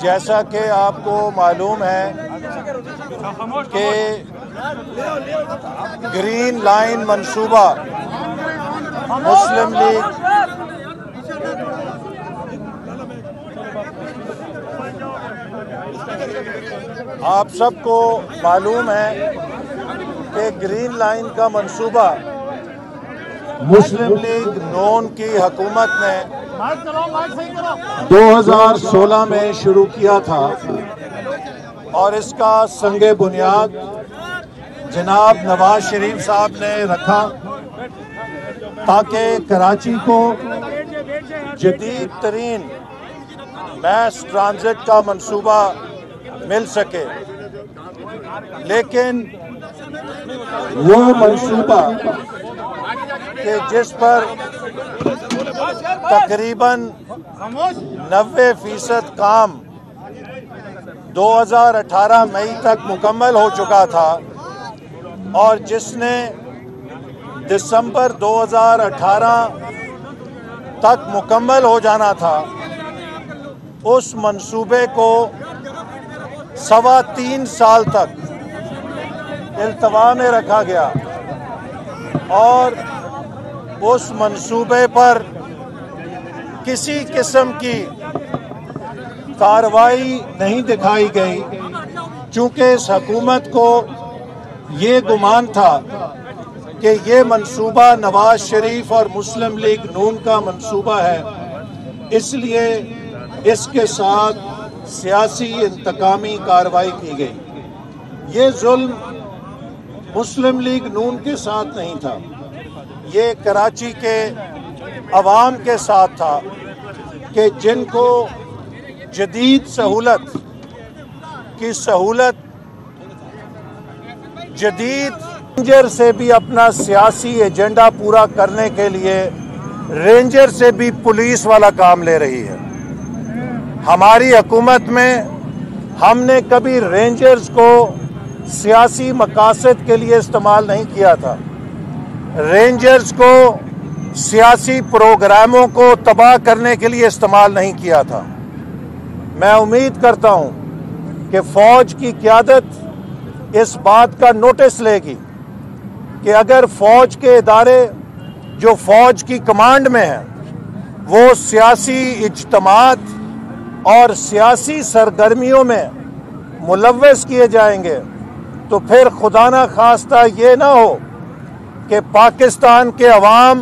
जैसा कि आपको मालूम है कि ग्रीन लाइन मंसूबा मुस्लिम लीग आप सबको मालूम है कि ग्रीन लाइन का मंसूबा मुस्लिम लीग नून की हुकूमत ने 2016 में शुरू किया था और इसका संगे बुनियाद जनाब नवाज शरीफ साहब ने रखा ताकि कराची को जदीद तरीन मैस ट्रांजिट का मंसूबा मिल सके, लेकिन वो मंसूबा कि जिस पर तकरीबन 90% काम 2018 मई तक मुकम्मल हो चुका था और जिसने दिसंबर 2018 तक मुकम्मल हो जाना था, उस मंसूबे को 3.25 साल तक इल्तवा में रखा गया और उस मंसूबे पर किसी किस्म की कार्रवाई नहीं दिखाई गई, चूँकि इस हुकूमत को ये गुमान था कि ये मंसूबा नवाज शरीफ और मुस्लिम लीग नून का मंसूबा है, इसलिए इसके साथ सियासी इंतकामी कार्रवाई की गई। ये जुल्म मुस्लिम लीग नून के साथ नहीं था, ये कराची के अवाम के साथ था कि जिनको जदीद सहूलत की सहूलत जदीद रेंजर से भी अपना सियासी एजेंडा पूरा करने के लिए रेंजर से भी पुलिस वाला काम ले रही है। हमारी हुकूमत में हमने कभी रेंजर्स को सियासी मकासद के लिए इस्तेमाल नहीं किया था, रेंजर्स को सियासी प्रोग्रामों को तबाह करने के लिए इस्तेमाल नहीं किया था। मैं उम्मीद करता हूं कि फौज की क़यादत इस बात का नोटिस लेगी कि अगर फौज के इदारे जो फौज की कमांड में हैं वो सियासी इज्तमात और सियासी सरगर्मियों में मुलव्वस किए जाएंगे तो फिर खुदा न खास्ता ये ना हो कि पाकिस्तान के अवाम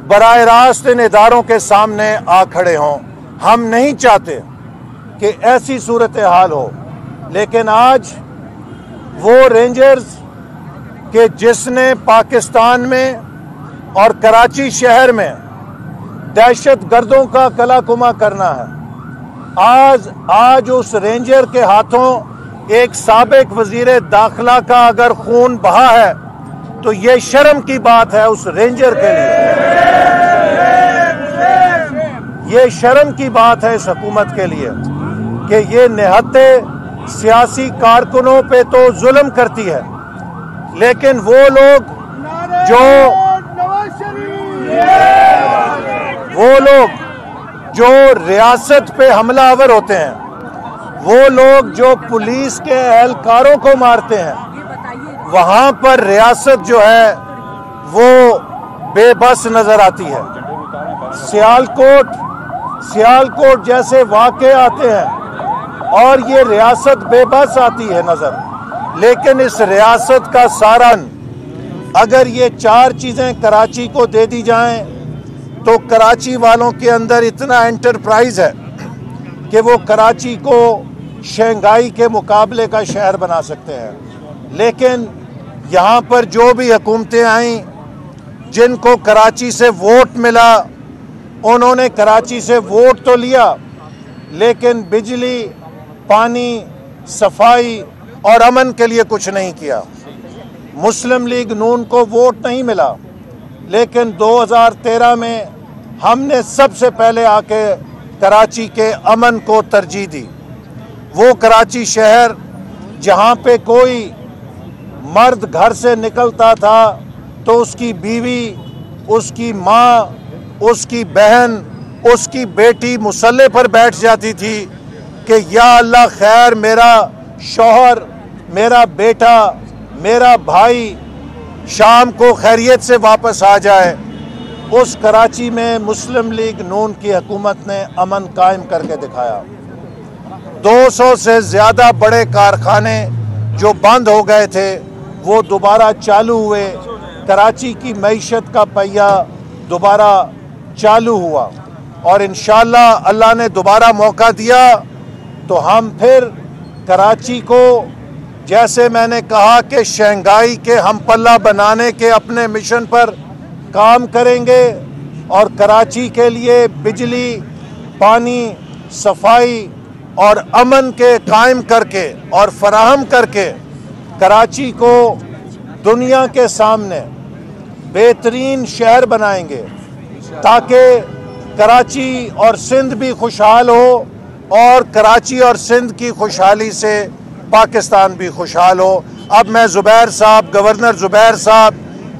बराह रास्त इन इदारों के सामने आ खड़े हों। हम नहीं चाहते कि ऐसी सूरत हाल हो, लेकिन आज वो रेंजर्स कि जिसने पाकिस्तान में और कराची शहर में दहशत गर्दों का कलाकुमा करना है, आज उस रेंजर के हाथों एक साबिक वजीर दाखिला का अगर खून बहा है तो ये शर्म की बात है उस रेंजर के लिए, ये शर्म की बात है इस हुकूमत के लिए कि ये निहत्ते सियासी कारकुनों पे तो जुल्म करती है, लेकिन वो लोग जो रियासत पे हमलावर होते हैं, वो लोग जो पुलिस के एहलकारों को मारते हैं, वहां पर रियासत जो है वो बेबस नजर आती है। सियालकोट जैसे वाक़े आते हैं और ये रियासत बेबस आती है नजर, लेकिन इस रियासत का सारन अगर ये 4 चीज़ें कराची को दे दी जाएं तो कराची वालों के अंदर इतना एंटरप्राइज है कि वो कराची को शंघाई के मुकाबले का शहर बना सकते हैं। लेकिन यहाँ पर जो भी हुकूमतें आईं, जिनको कराची से वोट मिला, उन्होंने कराची से वोट तो लिया, लेकिन बिजली, पानी, सफाई और अमन के लिए कुछ नहीं किया। मुस्लिम लीग नून को वोट नहीं मिला, लेकिन 2013 में हमने सबसे पहले आके कराची के अमन को तरजीह दी। वो कराची शहर जहाँ पे कोई मर्द घर से निकलता था तो उसकी बीवी, उसकी माँ, उसकी बहन, उसकी बेटी मुसल्ले पर बैठ जाती थी कि या अल्लाह खैर मेरा शौहर, मेरा बेटा, मेरा भाई शाम को खैरियत से वापस आ जाए। उस कराची में मुस्लिम लीग नून की हुकूमत ने अमन कायम करके दिखाया। 200 से ज़्यादा बड़े कारखाने जो बंद हो गए थे वो दोबारा चालू हुए। कराची की मईशत का पहिया दोबारा चालू हुआ और इंशाअल्लाह अल्लाह ने दोबारा मौका दिया तो हम फिर कराची को, जैसे मैंने कहा कि शंघाई के हम पल्ला बनाने के अपने मिशन पर काम करेंगे और कराची के लिए बिजली, पानी, सफाई और अमन के कायम करके और फराहम करके कराची को दुनिया के सामने बेहतरीन शहर बनाएंगे ताकि कराची और सिंध भी खुशहाल हो और कराची और सिंध की खुशहाली से पाकिस्तान भी खुशहाल हो। अब मैं ज़ुबैर साहब, गवर्नर ज़ुबैर साहब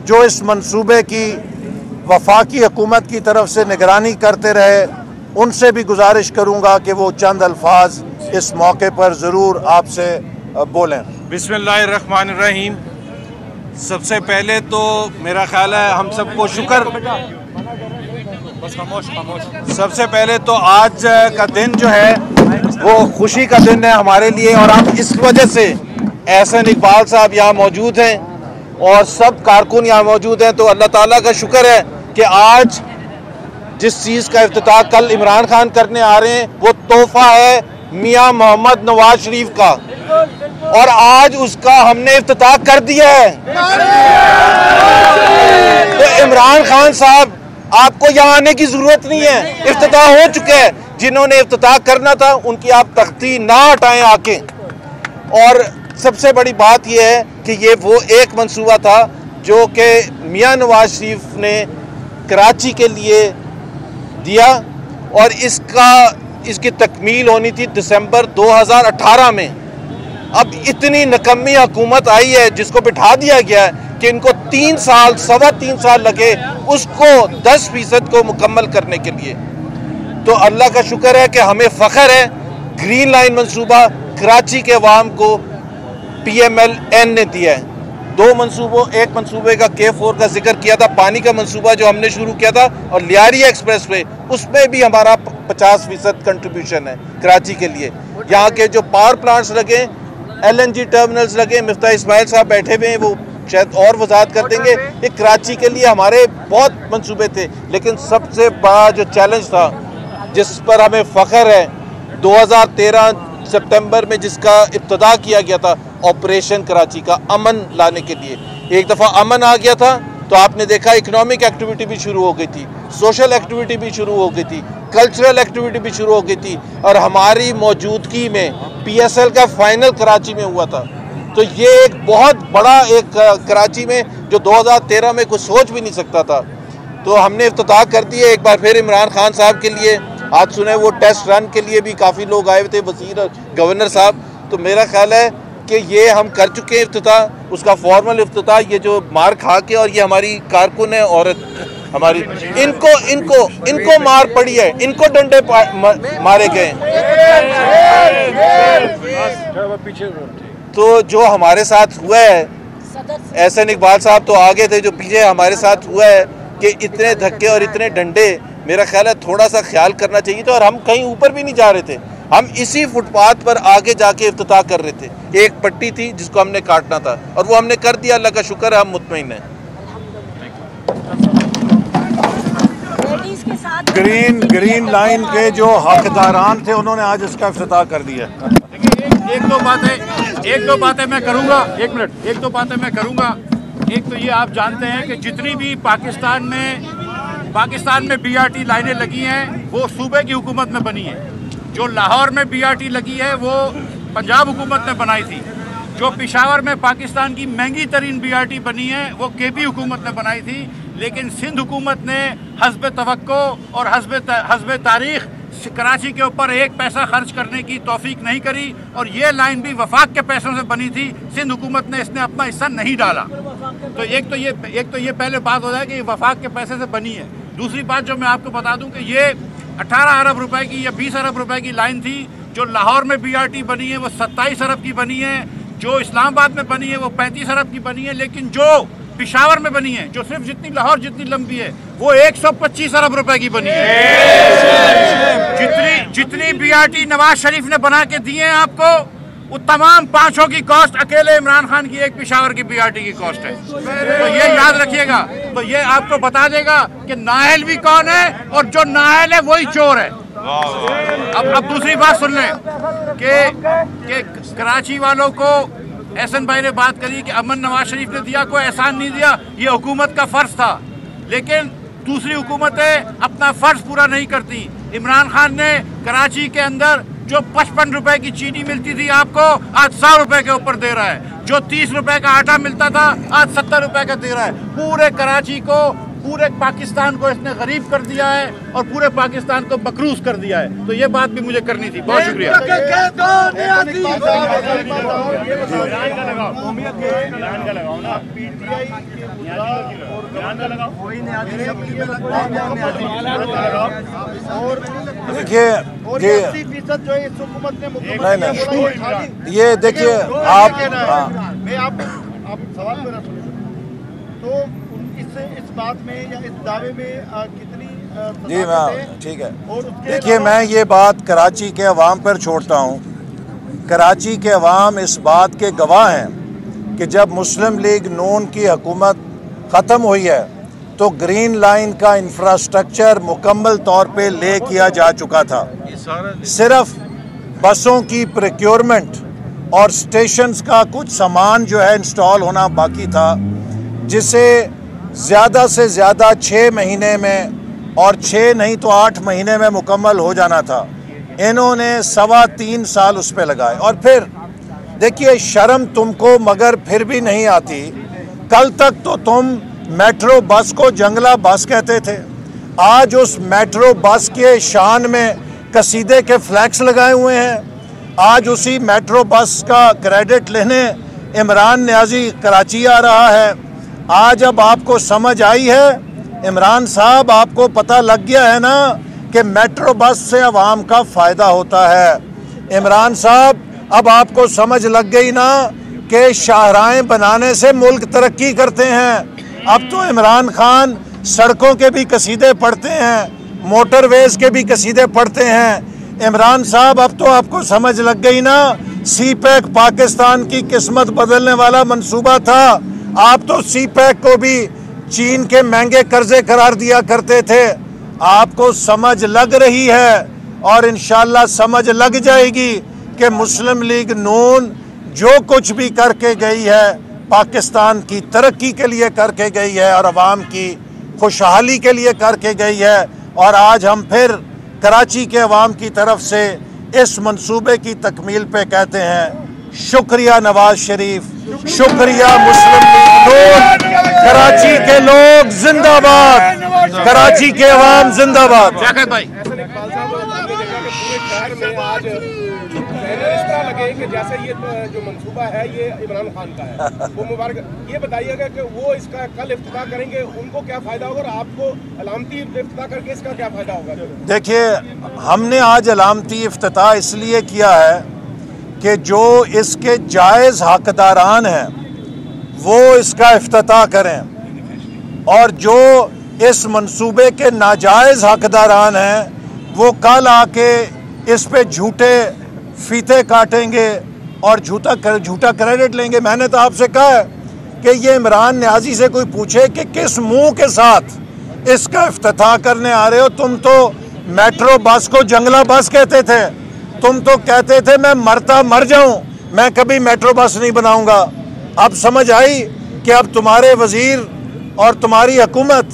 जो इस मंसूबे की वफाकी हुकूमत की तरफ से निगरानी करते रहे, उनसे भी गुजारिश करूँगा कि वो चंद अल्फाज इस मौके पर ज़रूर आपसे बोलें। बिस्मिल्लाहिर्रहमानिर्रहीम। सबसे पहले तो मेरा ख्याल है हम सबको शुक्र, सबसे पहले तो आज का दिन जो है वो खुशी का दिन है हमारे लिए और हम इस वजह से एहसन इकबाल साहब यहाँ मौजूद हैं और सब कारकुन यहाँ मौजूद हैं। तो अल्लाह ताला का शुक्र है कि आज जिस चीज़ का इफ्तिताह कल इमरान खान करने आ रहे हैं वो तोहफा है मियाँ मोहम्मद नवाज शरीफ का और आज उसका हमने इफ्तिताह कर दिया है। तो इमरान खान साहब आपको यहाँ आने की जरूरत नहीं है, इफ्तिताह हो चुका है। जिन्होंने इफ्तिताह करना था उनकी आप तख्ती ना हटाएं आके। और सबसे बड़ी बात यह है कि ये वो एक मंसूबा था जो कि मियाँ नवाज शरीफ ने कराची के लिए दिया और इसकी तकमील होनी थी दिसंबर 2018 में। अब इतनी नकम्मी हुकूमत आई है जिसको बिठा दिया गया है कि इनको 3 साल, 3.25 साल लगे उसको 10% को मुकम्मल करने के लिए। तो अल्लाह का शुक्र है कि हमें फ़ख्र है ग्रीन लाइन मंसूबा कराची के अवाम को PMLN ने दिया है। 2 मंसूबों, एक मंसूबे का K4 का जिक्र किया था, पानी का मंसूबा जो हमने शुरू किया था, और लियारी एक्सप्रेस वे उसमें भी हमारा 50% कंट्रीब्यूशन है कराची के लिए। यहाँ के जो पावर प्लांट्स लगे, LNG टर्मिनल्स लगे, मिफ्ता इस्माइल साहब बैठे हुए हैं, वो शायद और वजाहत कर देंगे। ये कराची के लिए हमारे बहुत मंसूबे थे, लेकिन सबसे बड़ा जो चैलेंज था जिस पर हमें फ़ख्र है 2013 सितंबर में जिसका इब्तिदा किया गया था ऑपरेशन कराची का, अमन लाने के लिए। एक दफ़ा अमन आ गया था तो आपने देखा इकोनॉमिक एक्टिविटी भी शुरू हो गई थी, सोशल एक्टिविटी भी शुरू हो गई थी, कल्चरल एक्टिविटी भी शुरू हो गई थी और हमारी मौजूदगी में PSL का फाइनल कराची में हुआ था। तो ये एक बहुत बड़ा एक कराची में जो 2013 में कुछ सोच भी नहीं सकता था। तो हमने इफ्तिताह कर दिए एक बार फिर इमरान खान साहब के लिए। आज सुने वो टेस्ट रन के लिए भी काफ़ी लोग आए हुए थे, वज़ीर और गवर्नर साहब। तो मेरा ख्याल है कि ये हम कर चुके हैं इफ्तिताह, उसका फॉर्मल इफ्तिताह। ये जो मार खा के, और ये हमारी कारकुन है औरत हमारी, इनको मार पड़ी है, इनको डंडे मारे गए। तो जो हमारे साथ हुआ है, एहसन इकबाल साहब तो आगे थे, जो पीछे हमारे साथ हुआ है कि इतने धक्के और इतने डंडे, मेरा ख्याल है थोड़ा सा ख्याल करना चाहिए था। और हम कहीं ऊपर भी नहीं जा रहे थे, हम इसी फुटपाथ पर आगे जाके इफ्तिताह कर रहे थे। एक पट्टी थी जिसको हमने काटना था और वो हमने कर दिया, अल्लाह का शुक्र है, हम मुतमईन हैं। ग्रीन लाइन के जो हकदारान थे उन्होंने आज इसका इफ्तिताह कर दिया। एक दो बातें मैं करूंगा, एक दो बातें मैं करूंगा। एक तो ये आप जानते हैं कि जितनी भी पाकिस्तान में BRT लाइनें लगी हैं वो सूबे की हुकूमत में बनी है। जो लाहौर में BRT लगी है वो पंजाब हुकूमत ने बनाई थी। जो पेशावर में पाकिस्तान की महंगी तरीन BRT बनी है वो KB हुकूमत ने बनाई थी। लेकिन सिंध हुकूमत ने हस्ब तवक्को और हस्ब तारीख कराची के ऊपर एक पैसा खर्च करने की तौफीक नहीं करी और ये लाइन भी वफाक के पैसों से बनी थी। सिंध हुकूमत ने इसने अपना हिस्सा नहीं डाला। तो एक तो ये पहले बात हो जाए कि वफाक के पैसे से बनी है। दूसरी बात जो मैं आपको बता दूं कि ये 18 अरब रुपए की या 20 अरब रुपए की लाइन थी जो लाहौर में BRT बनी है वो 27 अरब की बनी है, जो इस्लामाबाद में बनी है वो 35 अरब की बनी है, लेकिन जो पिशावर में बनी है, जो सिर्फ जितनी लाहौर जितनी लंबी है, वो 125 अरब रुपए की बनी है। जितनी BRT नवाज शरीफ ने बना के दी है आपको, वो तमाम पांचों की कॉस्ट अकेले इमरान खान की एक पिशावर की BRT की कॉस्ट है। तो ये याद रखिएगा। तो ये आपको बता देगा कि नाअहल भी कौन है और जो नाअहल है वही चोर है। अब दूसरी बात सुन लें कि कराची वालों को एहसन भाई ने बात करी कि अमन नवाज शरीफ ने दिया, कोई एहसान नहीं दिया, ये हुकूमत का फर्ज था। लेकिन दूसरी हुकूमतें अपना फर्ज पूरा नहीं करती। इमरान खान ने कराची के अंदर जो 55 रुपए की चीनी मिलती थी आपको, आज 100 रुपए के ऊपर दे रहा है। जो 30 रुपए का आटा मिलता था, आज 70 रुपए का दे रहा है। पूरे कराची को, पूरे पाकिस्तान को इसने गरीब कर दिया है और पूरे पाकिस्तान को मकरूज कर दिया है। तो ये बात भी मुझे करनी थी। बहुत शुक्रिया। देखिए जो इस हुकूमत ने नहीं, ये देखिए आप सवाल मेरा सुनिए। तो इस बात में या इस दावे में कितनी जी मैं ठीक है। देखिए मैं ये बात कराची के अवाम पर छोड़ता हूँ। कराची के अवाम इस बात के गवाह हैं कि जब मुस्लिम लीग नून की हुकूमत ख़त्म हुई है तो ग्रीन लाइन का इंफ्रास्ट्रक्चर मुकम्मल तौर पे ले किया जा चुका था। सिर्फ बसों की प्रोक्योरमेंट और स्टेशंस का कुछ सामान जो है इंस्टॉल होना बाकी था, जिसे ज़्यादा से ज़्यादा 6 महीने में और 6 नहीं तो 8 महीने में मुकम्मल हो जाना था। इन्होंने 3.25 साल उस पर लगाए। और फिर देखिए शर्म तुमको मगर फिर भी नहीं आती। कल तक तो तुम मेट्रो बस को जंगला बस कहते थे, आज उस मेट्रो बस के शान में कसीदे के फ्लैक्स लगाए हुए हैं। आज उसी मेट्रो बस का क्रेडिट लेने इमरान न्याजी कराची आ रहा है। आज अब आपको समझ आई है इमरान साहब, आपको पता लग गया है ना कि मेट्रो बस से आवाम का फ़ायदा होता है। इमरान साहब अब आपको समझ लग गई ना कि शाहराहें बनाने से मुल्क तरक्की करते हैं। अब तो इमरान खान सड़कों के भी कसीदे पढ़ते हैं, मोटरवेज के भी कसीदे पढ़ते हैं। इमरान साहब अब तो आपको समझ लग गई ना, CPEC पाकिस्तान की किस्मत बदलने वाला मंसूबा था। आप तो CPEC को भी चीन के महंगे कर्जे करार दिया करते थे। आपको समझ लग रही है और इंशाल्लाह समझ लग जाएगी कि मुस्लिम लीग नून जो कुछ भी करके गई है पाकिस्तान की तरक्की के लिए करके गई है और अवाम की खुशहाली के लिए करके गई है। और आज हम फिर कराची के अवाम की तरफ से इस मंसूबे की तकमील पे कहते हैं शुक्रिया नवाज शरीफ, शुक्रिया मुस्लिम लीग नून। कराची के लोग जिंदाबाद, कराची के अवाम जिंदाबाद। इस तरह लगे कि जैसे ये जो मंसूबा है ये इमरान खान का है, वो मुबारक। ये बताइएगा कि वो इसका कल इफ्तिताह करेंगे, उनको क्या फायदा होगा और आपको अलामती इफ्तिताह करके इसका क्या फायदा होगा? देखिए हमने आज अलामती इफ्तिताह इसलिए किया है कि जो इसके जायज़ हकदारान हैं वो इसका इफ्तिताह करें और जो इस मंसूबे के नाजायज़ हकदारान हैं वो कल आके इस पे झूठे फीते काटेंगे और झूठा क्रेडिट लेंगे। मैंने तो आपसे कहा है कि ये इमरान न्याजी से कोई पूछे कि किस मुंह के साथ इसका इफ्तिताह करने आ रहे हो। तुम तो मेट्रो बस को जंगला बस कहते थे, तुम तो कहते थे मैं मरता मर जाऊं, मैं कभी मेट्रो बस नहीं बनाऊंगा। अब समझ आई कि अब तुम्हारे वजीर और तुम्हारी हुकूमत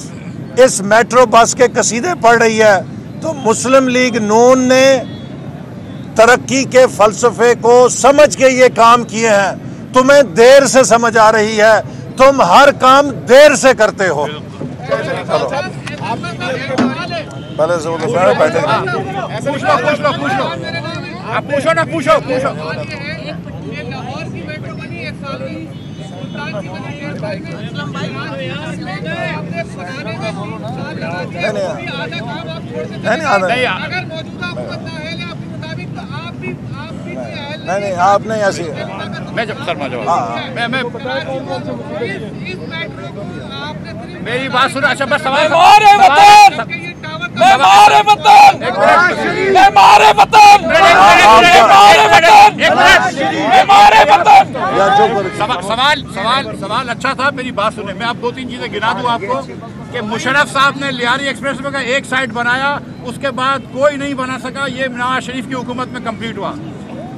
इस मेट्रो बस के कसीदे पढ़ रही है। तो मुस्लिम लीग नून ने तरक्की के फलसफे को समझ के ये काम किए हैं। तुम्हें देर से समझ आ रही है, तुम हर काम देर से करते हो। पहले से बैठे नहीं आपने ऐसे मैं जब शर्मा जवाब मैं मेरी बात सुनो। अच्छा बस सवाल सवाल अच्छा था। मेरी बात सुने, मैं अब 2-3 चीजें गिना दूं आपको कि मुशर्रफ साहब ने लियारी एक्सप्रेस में का एक साइड बनाया, उसके बाद कोई नहीं बना सका। ये नवाज शरीफ की हुकूमत में कंप्लीट हुआ।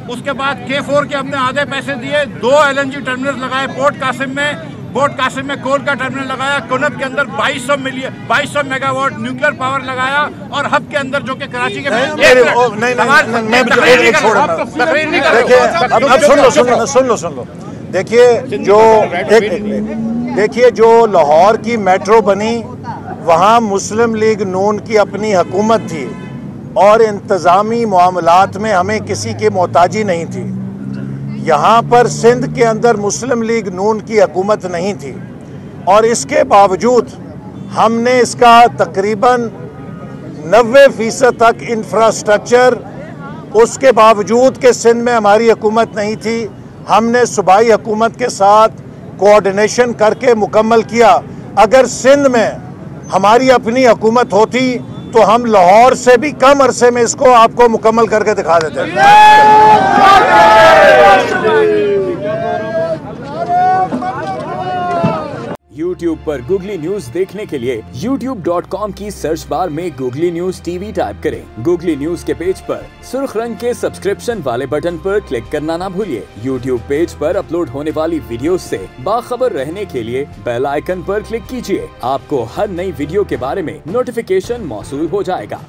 उसके बाद K4 के हमने आधे पैसे दिए, 2 LNG टर्मिनल लगाए पोर्ट कासिम में कोल का टर्मिनल लगाया, कुनत के अंदर 2200 मेगावाट न्यूक्लियर पावर लगाया, और हब के अंदर जो कि कराची के सुन लो। देखिए जो लाहौर की मेट्रो बनी, वहाँ मुस्लिम लीग नून की अपनी हुकूमत थी और इंतज़ामी मामलात में हमें किसी की मोहताजी नहीं थी। यहाँ पर सिंध के अंदर मुस्लिम लीग नून की हुकूमत नहीं थी, और इसके बावजूद हमने इसका तकरीबन 90% तक इंफ्रास्ट्रक्चर, उसके बावजूद कि सिंध में हमारी हुकूमत नहीं थी, हमने सूबाई हुकूमत के साथ कोऑर्डिनेशन करके मुकम्मल किया। अगर सिंध में हमारी अपनी हुकूमत होती तो हम लाहौर से भी कम अरसे में इसको आपको मुकम्मल करके दिखा देते हैं। YouTube पर Googly न्यूज देखने के लिए youtube.com की सर्च बार में Googly न्यूज TV टाइप करें। Googly न्यूज के पेज पर सुर्ख रंग के सब्सक्रिप्शन वाले बटन पर क्लिक करना ना भूलिए। YouTube पेज पर अपलोड होने वाली वीडियोस से बाखबर रहने के लिए बेल आइकन पर क्लिक कीजिए। आपको हर नई वीडियो के बारे में नोटिफिकेशन मौसूल हो जाएगा।